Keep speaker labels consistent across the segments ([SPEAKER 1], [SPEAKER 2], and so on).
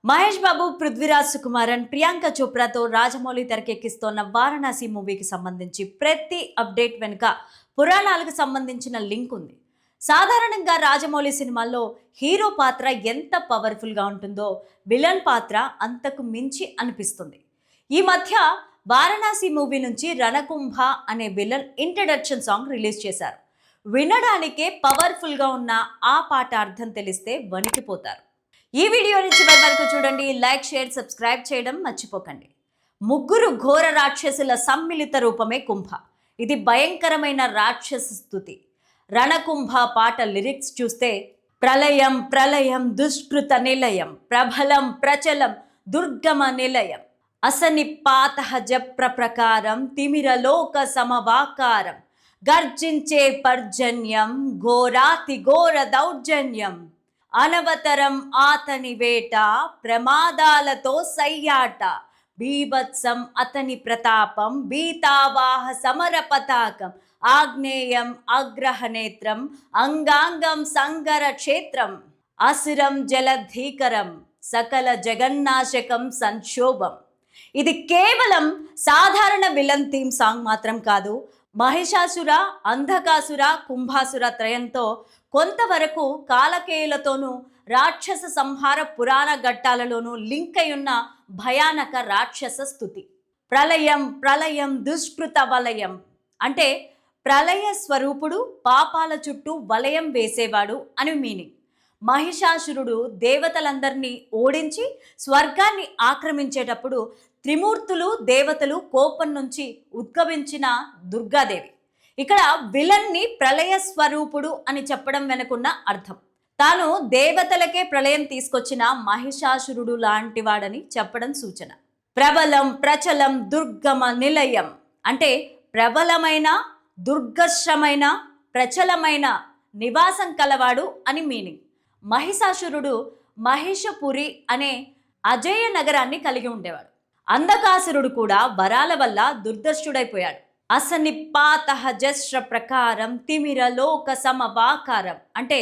[SPEAKER 1] మహేష్ బాబు, పృథ్వీరాజ్ సుకుమారన్, ప్రియాంక చోప్రాతో రాజమౌళి తెరకెక్కిస్తోన్న వారణాసి మూవీకి సంబంధించి ప్రతి అప్డేట్ వెనుక పురాణాలకు సంబంధించిన లింక్ ఉంది. సాధారణంగా రాజమౌళి సినిమాల్లో హీరో పాత్ర ఎంత పవర్ఫుల్గా ఉంటుందో విలన్ పాత్ర అంతకు మించి అనిపిస్తుంది. ఈ మధ్య వారణాసి మూవీ నుంచి రణకుంభ అనే విలన్ ఇంట్రడక్షన్ సాంగ్ రిలీజ్ చేశారు. వినడానికే పవర్ఫుల్గా ఉన్న ఆ పాట అర్థం తెలిస్తే వణికిపోతారు. ఈ వీడియోని చివరి వరకు చూడండి. లైక్, షేర్, సబ్స్క్రైబ్ చేయడం మర్చిపోకండి. ముగ్గురు ఘోర రాక్షసుల సమ్మిళిత రూపమే కుంభ. ఇది భయంకరమైన రాక్షస స్థుతి. రణకుంభ పాట లిరిక్స్ చూస్తే ప్రళయం ప్రళయం దుష్కృత నిలయం, ప్రబలం ప్రచలం దుర్గమ నిలయం, అసనిపాత జప్ర ప్రకారం, తిమిరలోక సమవాకారం, గర్జించే పర్జన్యం, ఘోరాతి ఘోర దౌర్జన్యం, అనవతరం ఆతని వేట, ప్రమాదాలతో సయ్యాట, బీభత్సం అతని ప్రతాపం, బీతావాహ సమర పతాకం, ఆగ్నేయం అగ్రహనేత్రం, అంగాంగం సంగర క్షేత్రం, అసురం జలధీకరం, సకల జగన్నాశకం సంక్షోభం. ఇది కేవలం సాధారణ విలన్ థీమ్ సాంగ్ మాత్రం కాదు. మహిషాసుర, అంధకాసుర, కుంభాసుర త్రయంతో కొంతవరకు కాలకేయులతోనూ రాక్షస సంహార పురాణ ఘట్టాలలోనూ లింక్ అయ్యున్న భయానక రాక్షస స్థుతి. ప్రళయం ప్రళయం దుష్కృత వలయం అంటే ప్రళయ స్వరూపుడు, పాపాల చుట్టూ వలయం వేసేవాడు అని మీనింగ్. మహిషాసురుడు దేవతలందరినీ ఓడించి స్వర్గాన్ని ఆక్రమించేటప్పుడు త్రిమూర్తులు, దేవతలు కోపం నుంచి ఉద్భవించిన దుర్గాదేవి. ఇక్కడ విలన్ని ప్రళయ స్వరూపుడు అని చెప్పడం వెనుకున్న అర్థం, తాను దేవతలకే ప్రళయం తీసుకొచ్చిన మహిషాసురుడు లాంటివాడని చెప్పడం సూచన. ప్రబలం ప్రచలం దుర్గమ నిలయం అంటే ప్రబలమైన, దుర్గశ్రమైన, ప్రచలమైన నివాసం కలవాడు అని మీనింగ్. మహిషాసురుడు మహిషపురి అనే అజేయ నగరాన్ని కలిగి ఉండేవాడు. అంధకాసురుడు కూడా వరాల వల్ల దుర్దర్శుడైపోయాడు. అసనిపాత జస్ర ప్రకారం, తిమిరలోక సమవాకారం అంటే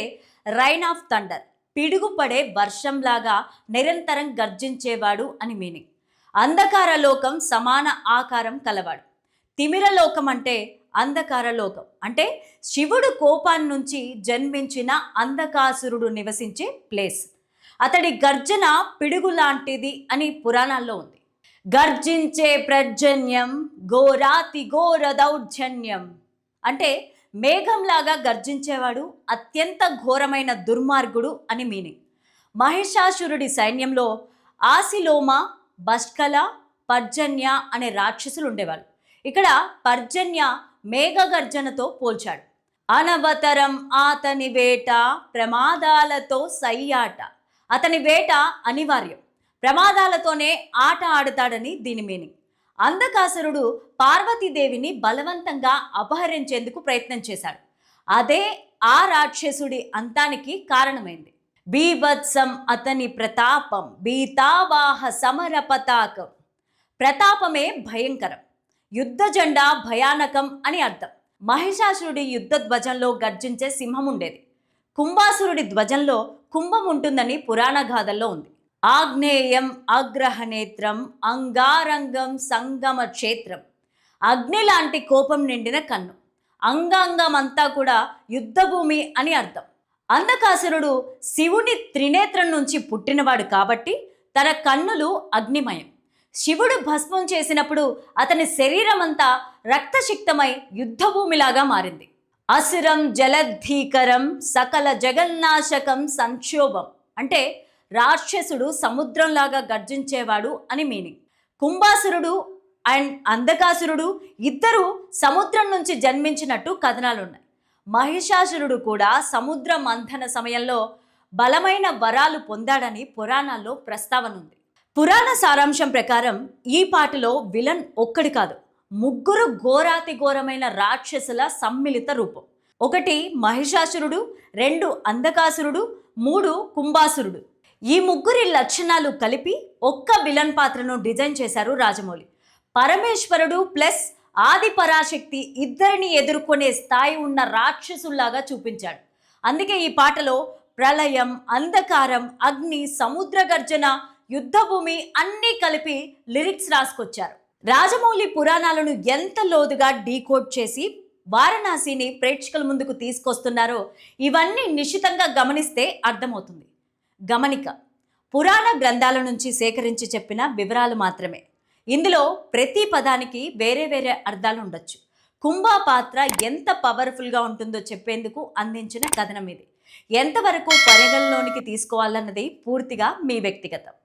[SPEAKER 1] రైన్ ఆఫ్ థండర్, పిడుగుపడే వర్షంలాగా నిరంతరం గర్జించేవాడు అని మీనింగ్. అంధకార లోకం సమాన ఆకారం కలవాడు. తిమిరలోకం అంటే అంధకార లోకం అంటే శివుడు కోపాన్ని నుంచి జన్మించిన అంధకాసురుడు నివసించే ప్లేస్. అతడి గర్జన పిడుగు లాంటిది అని పురాణాల్లో ఉంది. గర్జించే పర్జన్యం, ఘోరాతి ఘోర దౌర్జన్యం అంటే మేఘంలాగా గర్జించేవాడు, అత్యంత ఘోరమైన దుర్మార్గుడు అని మీనింగ్. మహిషాసురుడి సైన్యంలో ఆసిలోమ, బష్కల, పర్జన్య అనే రాక్షసులు ఉండేవాళ్ళు. ఇక్కడ పర్జన్య మేఘ గర్జనతో పోల్చాడు. అనవతరం ఆతని వేట, ప్రమాదాలతో సయ్యాట. అతని వేట అనివార్యం, ప్రమాదాలతోనే ఆట ఆడుతాడని దీని మీనింగ్. అంధకాసురుడు పార్వతీదేవిని బలవంతంగా అపహరించేందుకు ప్రయత్నం చేశాడు. అదే ఆ రాక్షసుడి అంతానికి కారణమైంది. బీభత్సం అతని ప్రతాపం, బీతావాహ సమర పతాకం. ప్రతాపమే భయంకరం, యుద్ధ జెండా భయానకం అని అర్థం. మహిషాసురుడి యుద్ధ ధ్వజంలో గర్జించే సింహం ఉండేది. కుంభాసురుడి ధ్వజంలో కుంభం ఉంటుందని పురాణ గాథల్లో ఉంది. ఆగ్నేయం అగ్రహనేత్రం, అంగారంగం సంగమ క్షేత్రం. అగ్ని లాంటి కోపం నిండిన కన్ను, అంగాంగం అంతా కూడా యుద్ధభూమి అని అర్థం. అంధకాసురుడు శివుని త్రినేత్రం నుంచి పుట్టినవాడు కాబట్టి తన కన్నులు అగ్నిమయం. శివుడు భస్మం చేసినప్పుడు అతని శరీరం అంతా రక్తసిక్తమై యుద్ధభూమిలాగా మారింది. అసురం జలధీకరం, సకల జగన్నాశకం సంక్షోభం అంటే రాక్షసుడు సముద్రంలాగా గర్జించేవాడు అని మీనింగ్. కుంభాసురుడు అండ్ అంధకాసురుడు ఇద్దరు సముద్రం నుంచి జన్మించినట్టు కథనాలున్నాయి. మహిషాసురుడు కూడా సముద్ర మంథన సమయంలో బలమైన వరాలు పొందాడని పురాణాల్లో ప్రస్తావన ఉంది. పురాణ సారాంశం ప్రకారం ఈ పాటలో విలన్ ఒక్కడి కాదు, ముగ్గురు ఘోరాతి ఘోరమైన రాక్షసుల సమ్మిళిత రూపం. 1 మహిషాసురుడు, 2 అంధకాసురుడు, 3 కుంభాసురుడు. ఈ ముగ్గురి లక్షణాలు కలిపి ఒక్క విలన్ పాత్రను డిజైన్ చేశారు రాజమౌళి. పరమేశ్వరుడు ప్లస్ ఆది పరాశక్తి ఇద్దరిని ఎదుర్కొనే స్థాయి ఉన్న రాక్షసుల్లాగా చూపించాడు. అందుకే ఈ పాటలో ప్రళయం, అంధకారం, అగ్ని, సముద్ర గర్జన, యుద్ధభూమి అన్నీ కలిపి లిరిక్స్ రాసుకొచ్చారు. రాజమౌళి పురాణాలను ఎంత లోతుగా డీకోడ్ చేసి వారణాసిని ప్రేక్షకుల ముందుకు తీసుకొస్తున్నారో ఇవన్నీ నిశితంగా గమనిస్తే అర్థమవుతుంది. గమనిక: పురాణ గ్రంథాల నుంచి సేకరించి చెప్పిన వివరాలు మాత్రమే. ఇందులో ప్రతి పదానికి వేరే వేరే అర్థాలు ఉండొచ్చు. కుంభా పాత్ర ఎంత పవర్ఫుల్గా ఉంటుందో చెప్పేందుకు అందించిన కథనం ఇది. ఎంతవరకు పరిగణలోనికి తీసుకోవాలన్నది పూర్తిగా మీ వ్యక్తిగతం.